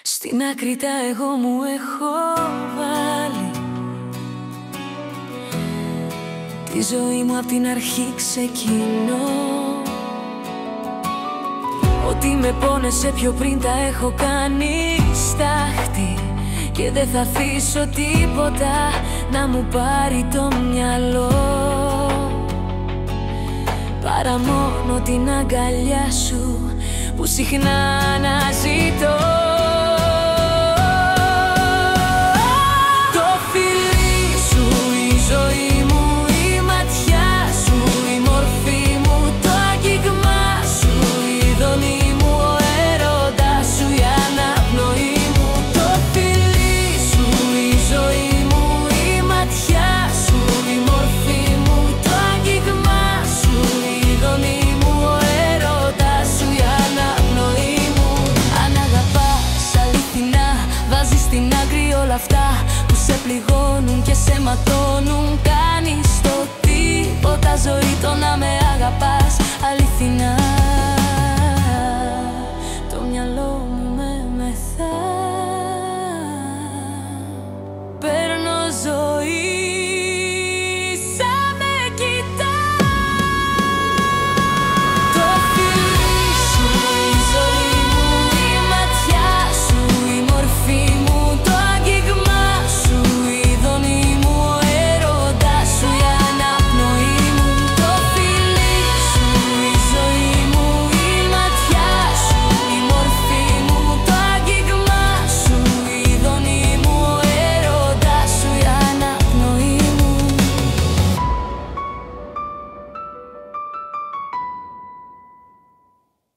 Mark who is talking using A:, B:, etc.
A: Στην άκρη τα εγώ μου έχω βάλει. Τη ζωή μου απ' την αρχή ξεκινώ. Ό,τι με πόνεσε πιο πριν τα έχω κάνει στάχτη. Και δεν θα αφήσω τίποτα να μου πάρει το μυαλό, παρά μόνο την αγκαλιά σου που συχνά αναζητώ. Το φιλί σου, η ζωή μου, η ματιά σου, η μορφή μου, το άγγιγμά σου, η δονή μου, ο έρωτας σου, η αναπνοή μου. Το φιλί σου, η ζωή μου, η ματιά σου, η μορφή μου, το άγγιγμά σου, η δονή μου, ο έρωτας σου, η αναπνοή μου. Αν αγαπάς αληθινά, βάζεις στην άκρη όλα αυτά που σε πληγώνουν και σε ματώνουν. Κάνεις το τίποτα ζωή, το να με αγαπάς